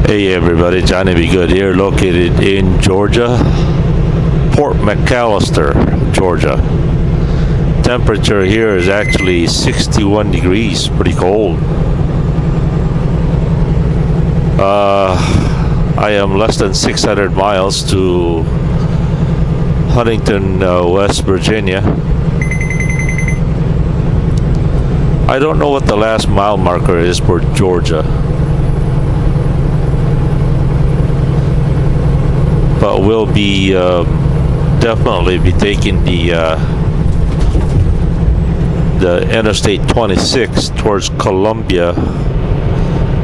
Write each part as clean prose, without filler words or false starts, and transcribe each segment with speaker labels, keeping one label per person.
Speaker 1: Hey everybody, Johnny B. Good here, located in Georgia, Port McAllister, Georgia. Temperature here is actually 61 degrees, pretty cold. I am less than 600 miles to Huntington, West Virginia. I don't know what the last mile marker is for Georgia, but we'll be definitely be taking the Interstate 26 towards Columbia,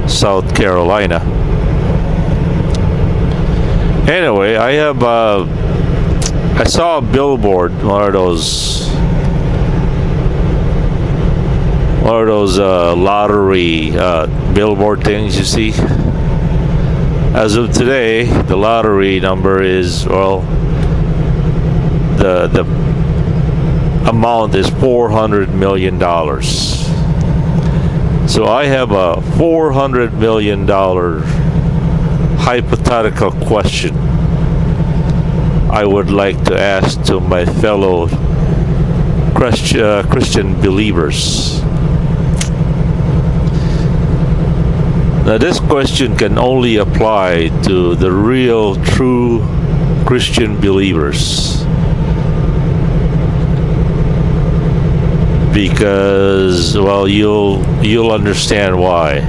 Speaker 1: South Carolina. Anyway, I saw a billboard, one of those lottery billboard things you see. As of today, the lottery number is, well, the amount is $400 million. So I have a $400 million hypothetical question I would like to ask to my fellow Christian believers. Now, this question can only apply to the real, true Christian believers, because, well, you'll understand why.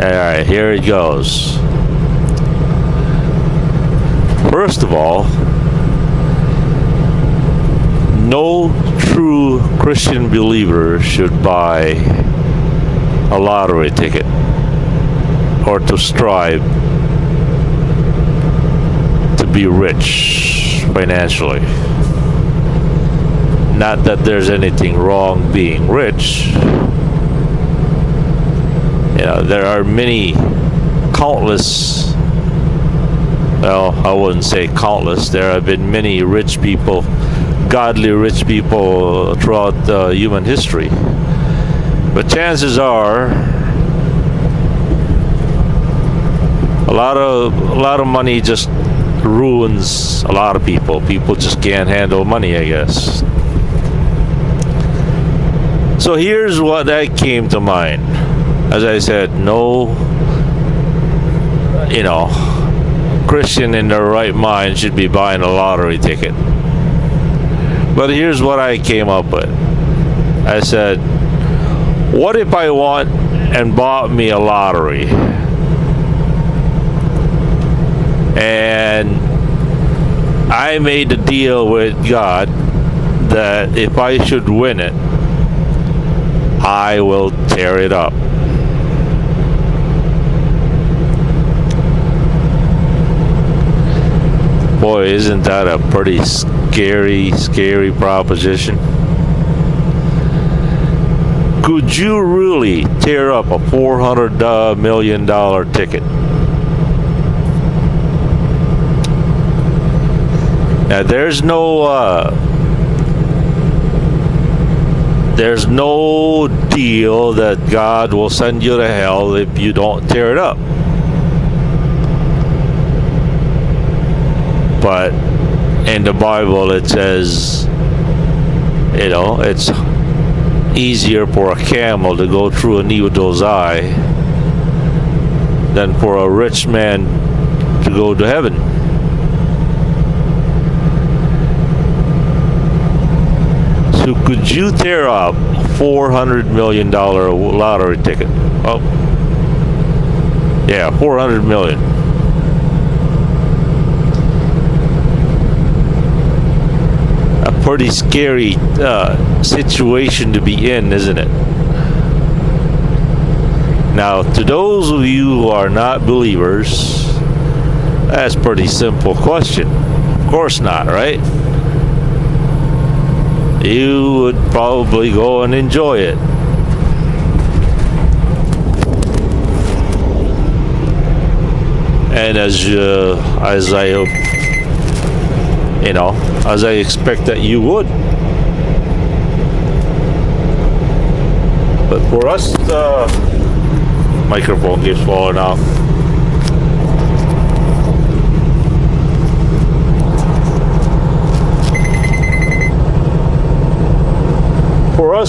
Speaker 1: All right, here it goes. First of all, no true Christian believer should buy a lottery ticket or to strive to be rich financially. Not that there's anything wrong being rich. You know, there are countless, well, I wouldn't say countless, there have been many rich people, godly rich people throughout human history. But chances are a lot of money just ruins a lot of people. People just can't handle money, I guess. So here's what that came to mind. As I said, no, Christian in their right mind should be buying a lottery ticket. But here's what I came up with. I said, what if I went and bought me a lottery? And I made a deal with God that if I should win it, I will tear it up. Boy, isn't that a pretty scary proposition? Could you really tear up a $400 million ticket? Now, there's no deal that God will send you to hell if you don't tear it up. But in the Bible it says, it's easier for a camel to go through a needle's eye than for a rich man to go to heaven. So could you tear up a $400 million lottery ticket? Oh, yeah, $400 million. A pretty scary situation to be in, isn't it? Now, to those of you who are not believers, that's a pretty simple question. Of course not, right? You would probably go and enjoy it. And as I expect that you would. But for us, the microphone keeps falling off.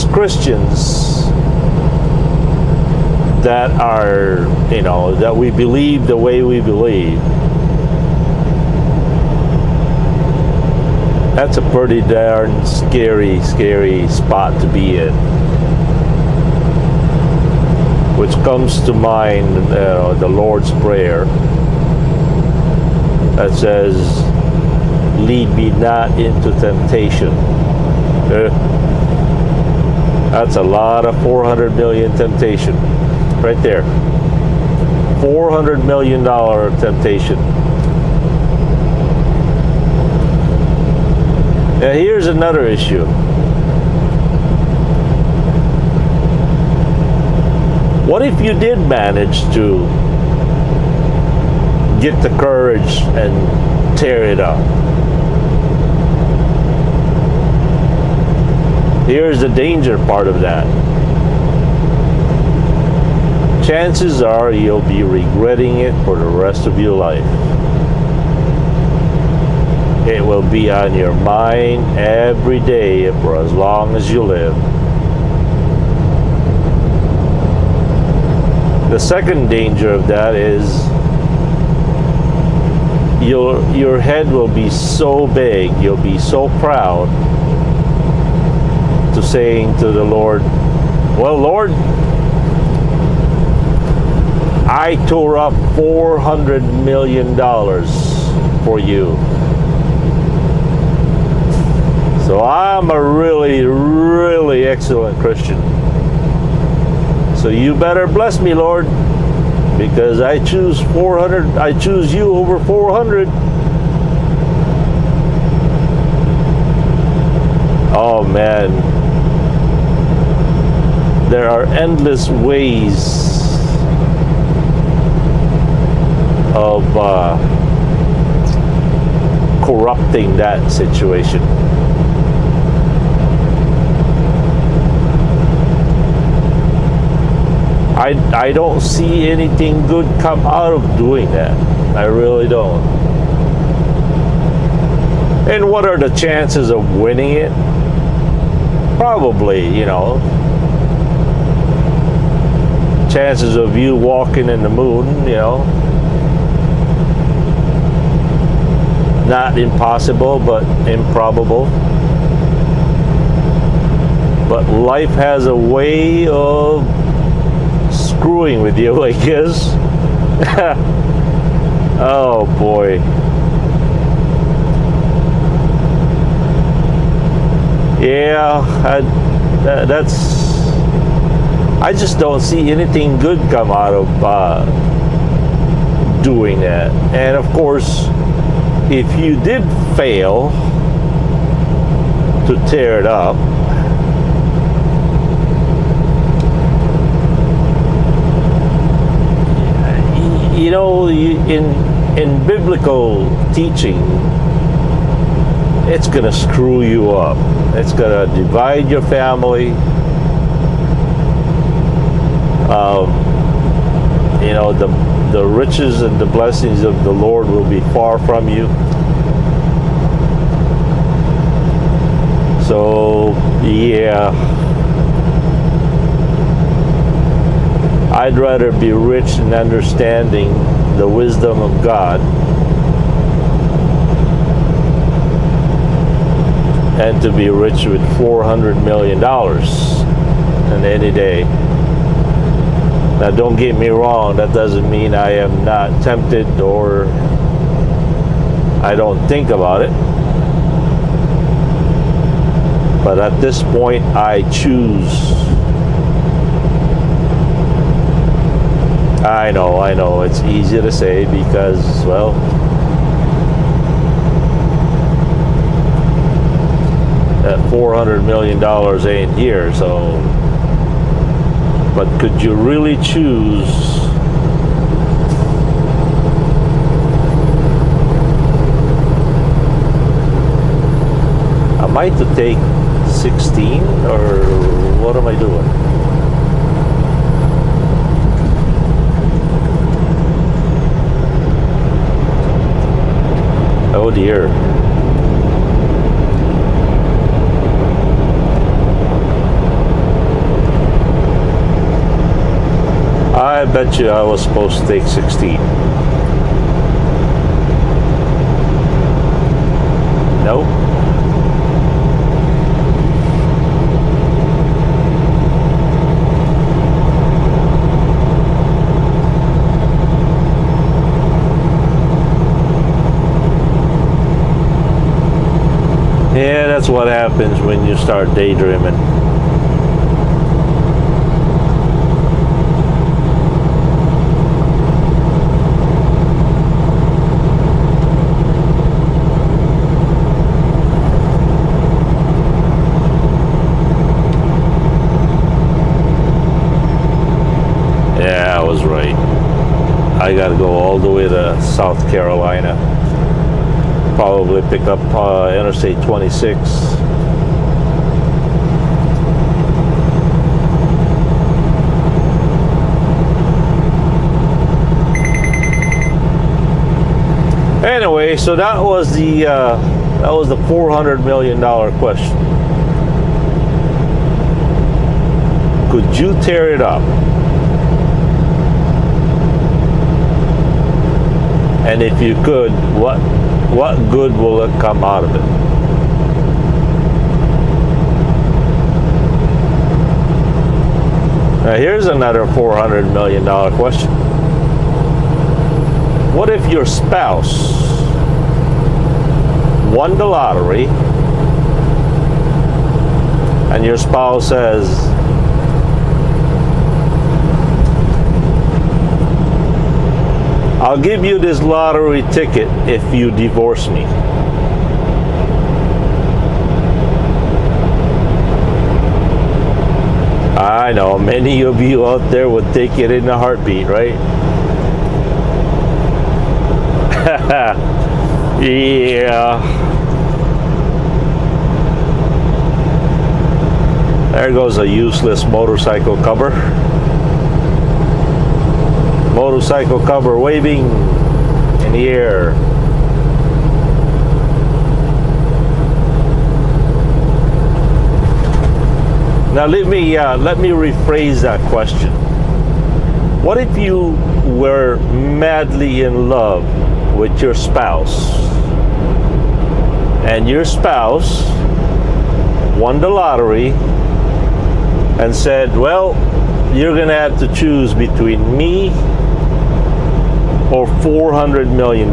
Speaker 1: us Christians that are, that we believe the way we believe, that's a pretty darn scary spot to be in. Which comes to mind, the Lord's Prayer that says, "Lead me not into temptation." That's a lot of 400 million temptation right there. $400 million temptation. Now here's another issue. What if you did manage to get the courage and tear it up? Here's the danger part of that. Chances are you'll be regretting it for the rest of your life. It will be on your mind every day for as long as you live. The second danger of that is your head will be so big, you'll be so proud to saying to the Lord, "Well, Lord, I tore up $400 million for you. So I'm a really, really excellent Christian. So you better bless me, Lord, because I choose you over 400. Oh man, there are endless ways of corrupting that situation. I don't see anything good come out of doing that. I really don't. And what are the chances of winning it? Probably, chances of you walking in the moon, not impossible, but improbable. But life has a way of screwing with you, I guess. Oh boy. Yeah, I just don't see anything good come out of doing that. And of course, if you did fail to tear it up, in biblical teaching, it's going to screw you up. It's going to divide your family. The riches and the blessings of the Lord will be far from you. So, yeah. I'd rather be rich in understanding the wisdom of God and to be rich with $400 million in any day. Now, don't get me wrong, that doesn't mean I am not tempted or I don't think about it. But at this point, I choose. I know, it's easy to say because, well, that $400 million ain't here, so, but could you really choose am I to take 16 or what am I doing? Oh dear. I bet you I was supposed to take 16. No. Yeah, that's what happens when you start daydreaming. Yeah, I was right. I gotta go all the way to South Carolina. Probably pick up Interstate 26. Anyway, so that was the $400 million question. Could you tear it up? And if you could, what good will it come out of it? Now here's another $400 million question. What if your spouse won the lottery and your spouse says, I'll give you this lottery ticket if you divorce me? I know many of you out there would take it in a heartbeat, right? Yeah. There goes a useless motorcycle cover. Motorcycle cover waving in the air. Now let me rephrase that question. What if you were madly in love with your spouse and your spouse won the lottery and said, well, you're gonna have to choose between me or $400 million.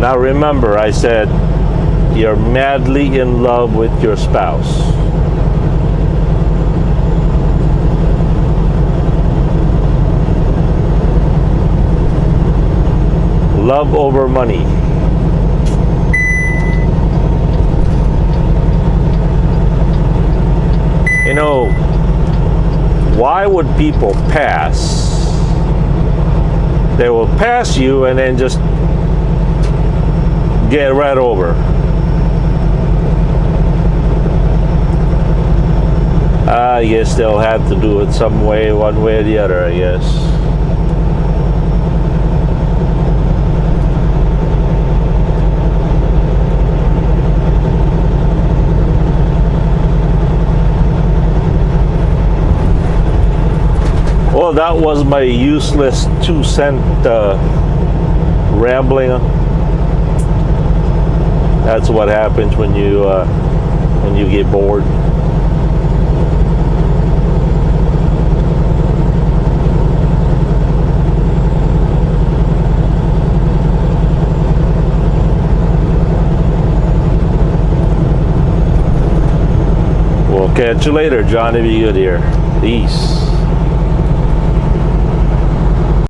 Speaker 1: Now remember, I said you're madly in love with your spouse. Love over money. You know, why would people pass? They will pass you and then just get right over. I guess they'll have to do it some way, one way or the other, I guess. Well, that was my useless 2-cent rambling. That's what happens when you get bored. We'll catch you later. Johnny B. Good here. Peace.